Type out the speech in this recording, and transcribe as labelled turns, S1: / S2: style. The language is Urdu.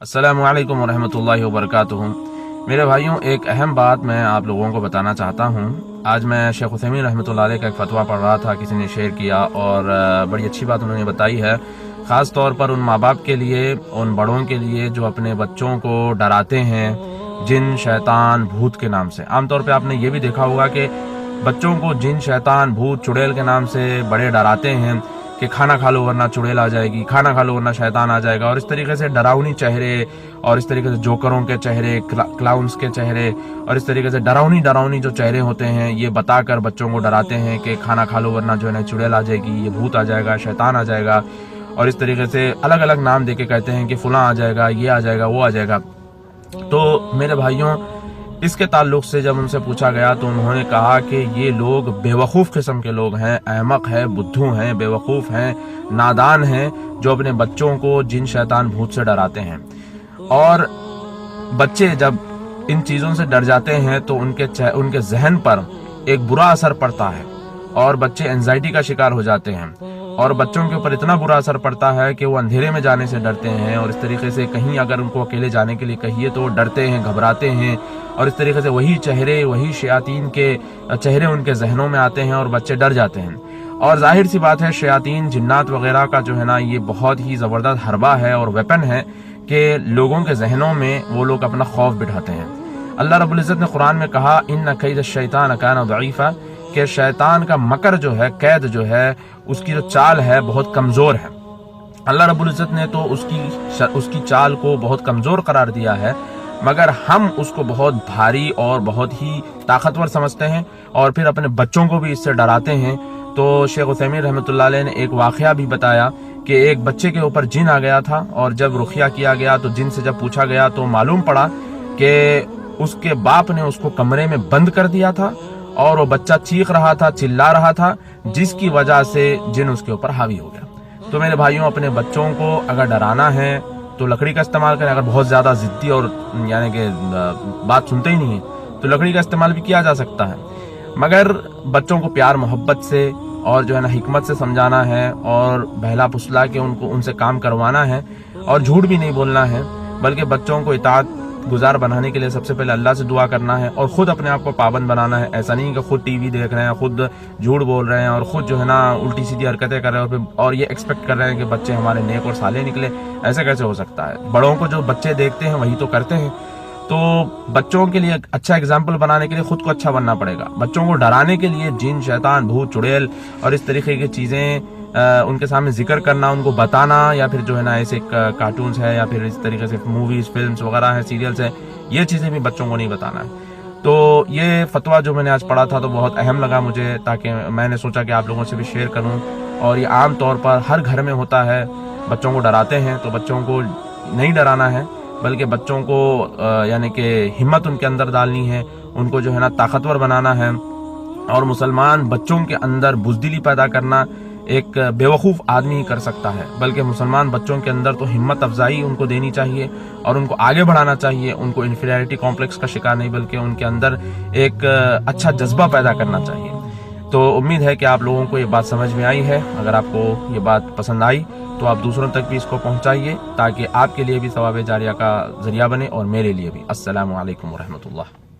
S1: السلام علیکم ورحمۃ اللہ وبرکاتہ۔ میرے بھائیوں، ایک اہم بات میں آپ لوگوں کو بتانا چاہتا ہوں۔ آج میں شیخ عثیمین رحمۃ اللہ علیہ کا ایک فتویٰ پڑھ رہا تھا، کسی نے شیئر کیا، اور بڑی اچھی بات انہوں نے بتائی ہے، خاص طور پر ان ماں باپ کے لیے، ان بڑوں کے لیے جو اپنے بچوں کو ڈراتے ہیں جن، شیطان، بھوت کے نام سے۔ عام طور پہ آپ نے یہ بھی دیکھا ہوگا کہ بچوں کو جن، شیطان، بھوت، چڑیل کے نام سے بڑے ڈراتے ہیں کہ کھانا کھا لو ورنہ چڑیل آ جائے گی، کھانا کھا لو ورنہ شیطان آ جائے گا، اور اس طریقے سے ڈراؤنی چہرے، اور اس طریقے سے جوکروں کے چہرے، کلاؤنز کے چہرے، اور اس طریقے سے ڈراؤنی جو چہرے ہوتے ہیں، یہ بتا کر بچوں کو ڈراتے ہیں کہ کھانا کھا لو ورنہ جو ہے نا چڑیل آ جائے گی، یہ بھوت آ جائے گا، شیطان آ جائے گا، اور اس طریقے سے الگ الگ نام دے کے کہتے ہیں کہ فلاں آ جائے گا، یہ آ جائے گا، وہ آ جائے گا۔ تو میرے بھائیوں، اس کے تعلق سے جب ان سے پوچھا گیا تو انہوں نے کہا کہ یہ لوگ بے وقوف قسم کے لوگ ہیں، احمق ہیں، بدھو ہیں، بے وقوف ہیں، نادان ہیں، جو اپنے بچوں کو جن، شیطان، بھوت سے ڈراتے ہیں۔ اور بچے جب ان چیزوں سے ڈر جاتے ہیں تو ان کے ذہن پر ایک برا اثر پڑتا ہے، اور بچے انزائٹی کا شکار ہو جاتے ہیں، اور بچوں کے اوپر اتنا برا اثر پڑتا ہے کہ وہ اندھیرے میں جانے سے ڈرتے ہیں، اور اس طریقے سے کہیں اگر ان کو اکیلے جانے کے لیے کہیے تو وہ ڈرتے ہیں، گھبراتے ہیں، اور اس طریقے سے وہی چہرے، وہی شیاطین کے چہرے ان کے ذہنوں میں آتے ہیں اور بچے ڈر جاتے ہیں۔ اور ظاہر سی بات ہے، شیاطین، جنات وغیرہ کا جو ہے نا، یہ بہت ہی زبردست حربہ ہے اور ویپن ہے کہ لوگوں کے ذہنوں میں وہ لوگ اپنا خوف بٹھاتے ہیں۔ اللہ رب العزت نے قرآن میں کہا، ان کید الشیطان کان ضعیفا، کہ شیطان کا مکر جو ہے، قید جو ہے، اس کی جو چال ہے بہت کمزور ہے۔ اللہ رب العزت نے تو اس کی چال کو بہت کمزور قرار دیا ہے، مگر ہم اس کو بہت بھاری اور بہت ہی طاقتور سمجھتے ہیں، اور پھر اپنے بچوں کو بھی اس سے ڈراتے ہیں۔ تو شیخ عثیمین رحمۃ اللہ علیہ نے ایک واقعہ بھی بتایا کہ ایک بچے کے اوپر جن آ گیا تھا، اور جب رقیہ کیا گیا تو جن سے جب پوچھا گیا تو معلوم پڑا کہ اس کے باپ نے اس کو کمرے میں بند کر دیا تھا، اور وہ بچہ چیخ رہا تھا، چلا رہا تھا، جس کی وجہ سے جن اس کے اوپر حاوی ہو گیا۔ تو میرے بھائیوں، اپنے بچوں کو اگر ڈرانا ہے تو لکڑی کا استعمال کریں۔ اگر بہت زیادہ ضدی اور یعنی کہ بات سنتے ہی نہیں ہیں تو لکڑی کا استعمال بھی کیا جا سکتا ہے، مگر بچوں کو پیار محبت سے اور جو ہے نا حکمت سے سمجھانا ہے، اور بہلا پسلا کے ان سے کام کروانا ہے، اور جھوٹ بھی نہیں بولنا ہے، بلکہ بچوں کو اطاعت گزار بنانے کے لیے سب سے پہلے اللہ سے دعا کرنا ہے، اور خود اپنے آپ کو پابند بنانا ہے۔ ایسا نہیں کہ خود ٹی وی دیکھ رہے ہیں، خود جھوٹ بول رہے ہیں، اور خود جو ہے نا الٹی سیدھی حرکتیں کر رہے ہیں، اور یہ ایکسپیکٹ کر رہے ہیں کہ بچے ہمارے نیک اور صالح نکلے۔ ایسا کیسے ہو سکتا ہے؟ بڑوں کو جو بچے دیکھتے ہیں وہی تو کرتے ہیں۔ تو بچوں کے لیے اچھا اگزامپل بنانے کے لیے خود کو اچھا بننا پڑے گا۔ بچوں کو ڈرانے کے لیے جن، شیطان، بھوت، چڑیل اور اس طریقے کی چیزیں ان کے سامنے ذکر کرنا، ان کو بتانا، یا پھر جو ہے نا ایسے کارٹونز ہے، یا پھر اس طریقے سے موویز، فلمز وغیرہ ہیں، سیریلز ہیں، یہ چیزیں بھی بچوں کو نہیں بتانا ہے۔ تو یہ فتویٰ جو میں نے آج پڑھا تھا تو بہت اہم لگا مجھے، تاکہ میں نے سوچا کہ آپ لوگوں سے بھی شیئر کروں۔ اور یہ عام طور پر ہر گھر میں ہوتا ہے، بچوں کو ڈراتے ہیں، تو بچوں کو نہیں ڈرانا ہے، بلکہ بچوں کو یعنی کہ ہمت ان کے اندر ڈالنی ہے، ان کو جو ہے نا طاقتور بنانا ہے۔ اور مسلمان بچوں کے اندر بزدلی پیدا کرنا ایک بے وقوف آدمی ہی کر سکتا ہے، بلکہ مسلمان بچوں کے اندر تو ہمت افزائی ان کو دینی چاہیے، اور ان کو آگے بڑھانا چاہیے، ان کو انفیریٹی کمپلیکس کا شکار نہیں، بلکہ ان کے اندر ایک اچھا جذبہ پیدا کرنا چاہیے۔ تو امید ہے کہ آپ لوگوں کو یہ بات سمجھ میں آئی ہے۔ اگر آپ کو یہ بات پسند آئی تو آپ دوسروں تک بھی اس کو پہنچائیے، تاکہ آپ کے لیے بھی ثواب جاریہ کا ذریعہ بنے، اور میرے لیے بھی۔ السلام علیکم ورحمۃ اللہ۔